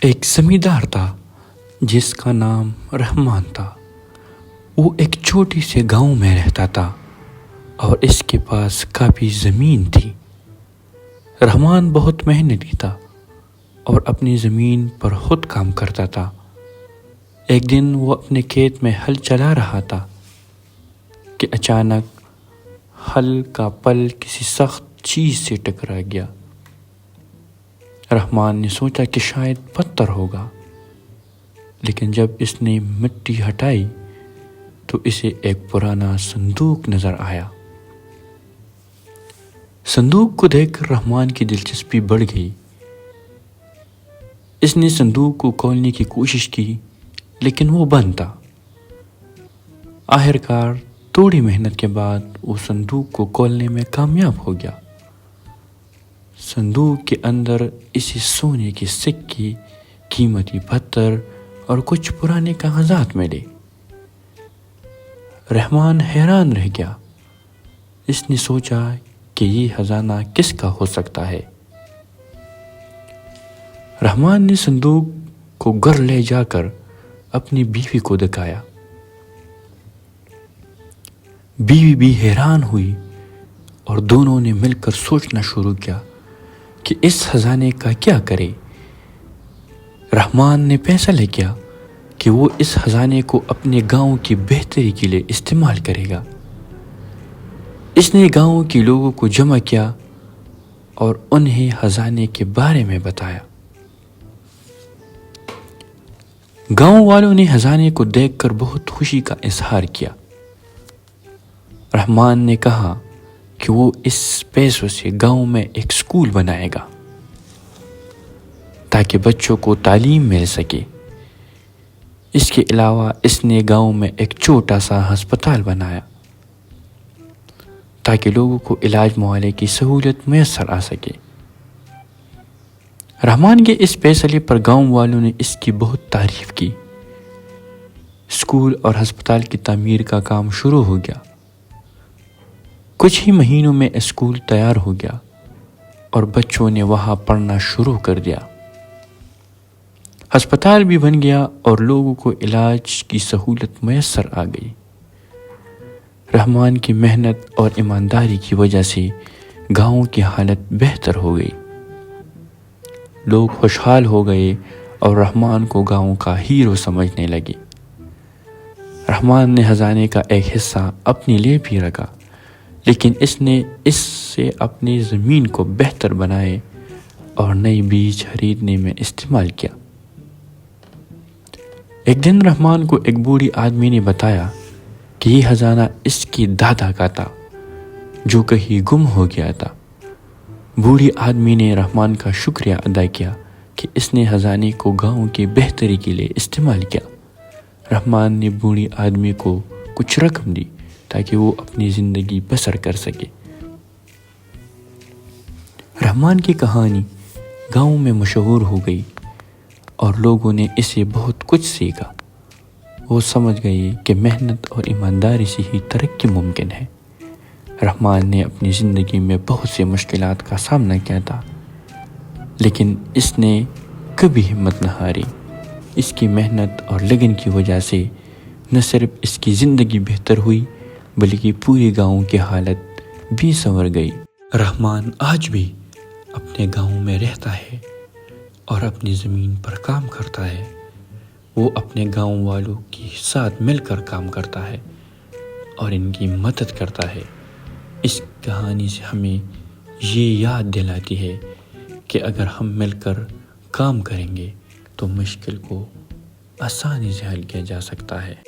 ایک زمیندار تھا جس کا نام رحمان تھا۔ وہ ایک چھوٹی سے گاؤں میں رہتا تھا اور اس کے پاس کافی زمین تھی۔ رحمان بہت محنتی تھا اور اپنی زمین پر خود کام کرتا تھا۔ ایک دن وہ اپنے کھیت میں ہل چلا رہا تھا کہ اچانک ہل کا پل کسی سخت چیز سے ٹکرا گیا۔ رحمان نے سوچا کہ شاید پتھر ہوگا، لیکن جب اس نے مٹی ہٹائی تو اسے ایک پرانا صندوق نظر آیا۔ صندوق کو دیکھ کر رحمان کی دلچسپی بڑھ گئی۔ اس نے صندوق کو کھولنے کی کوشش کی، لیکن وہ بند تھا۔ آخرکار تھوڑی محنت کے بعد وہ صندوق کو کھولنے میں کامیاب ہو گیا۔ صندوق کے اندر اسے سونے کے سکے، قیمتی پتھر اور کچھ پرانے کاغذات ملے۔ رحمان حیران رہ گیا۔ اس نے سوچا کہ یہ خزانہ کس کا ہو سکتا ہے۔ رحمان نے صندوق کو گھر لے جا کر اپنی بیوی کو دکھایا۔ بیوی بھی حیران ہوئی اور دونوں نے مل کر سوچنا شروع کیا کہ اس خزانے کا کیا کرے۔ رحمان نے فیصلہ کیا کہ وہ اس خزانے کو اپنے گاؤں کی بہتری کے لیے استعمال کرے گا۔ اس نے گاؤں کے لوگوں کو جمع کیا اور انہیں خزانے کے بارے میں بتایا۔ گاؤں والوں نے خزانے کو دیکھ کر بہت خوشی کا اظہار کیا۔ رحمان نے کہا کہ وہ اس پیسوں سے گاؤں میں ایک اسکول بنائے گا تاکہ بچوں کو تعلیم مل سکے۔ اس کے علاوہ اس نے گاؤں میں ایک چھوٹا سا ہسپتال بنایا تاکہ لوگوں کو علاج معالجے کی سہولت میسر آ سکے۔ رحمان کے اس فیصلے پر گاؤں والوں نے اس کی بہت تعریف کی۔ اسکول اور ہسپتال کی تعمیر کا کام شروع ہو گیا۔ کچھ ہی مہینوں میں اسکول تیار ہو گیا اور بچوں نے وہاں پڑھنا شروع کر دیا۔ ہسپتال بھی بن گیا اور لوگوں کو علاج کی سہولت میسر آ گئی۔ رحمان کی محنت اور ایمانداری کی وجہ سے گاؤں کی حالت بہتر ہو گئی۔ لوگ خوشحال ہو گئے اور رحمان کو گاؤں کا ہیرو سمجھنے لگے۔ رحمان نے خزانے کا ایک حصہ اپنے لیے بھی رکھا، لیکن اس نے اس سے اپنی زمین کو بہتر بنائے اور نئی بیج خریدنے میں استعمال کیا۔ ایک دن رحمان کو ایک بوڑھی آدمی نے بتایا کہ یہ خزانہ اس کی دادا کا تھا جو کہیں گم ہو گیا تھا۔ بوڑھی آدمی نے رحمان کا شکریہ ادا کیا کہ اس نے خزانے کو گاؤں کی بہتری کے لیے استعمال کیا۔ رحمان نے بوڑھی آدمی کو کچھ رقم دی تاکہ وہ اپنی زندگی بسر کر سکے۔ رحمان کی کہانی گاؤں میں مشہور ہو گئی اور لوگوں نے اسے بہت کچھ سیکھا۔ وہ سمجھ گئے کہ محنت اور ایمانداری سے ہی ترقی ممکن ہے۔ رحمان نے اپنی زندگی میں بہت سی مشکلات کا سامنا کیا تھا، لیکن اس نے کبھی ہمت نہ ہاری۔ اس کی محنت اور لگن کی وجہ سے نہ صرف اس کی زندگی بہتر ہوئی بلکہ پورے گاؤں کی حالت بھی سنور گئی۔ رحمان آج بھی اپنے گاؤں میں رہتا ہے اور اپنی زمین پر کام کرتا ہے۔ وہ اپنے گاؤں والوں کے ساتھ مل کر کام کرتا ہے اور ان کی مدد کرتا ہے۔ اس کہانی سے ہمیں یہ یاد دلاتی ہے کہ اگر ہم مل کر کام کریں گے تو مشکل کو آسانی سے حل کیا جا سکتا ہے۔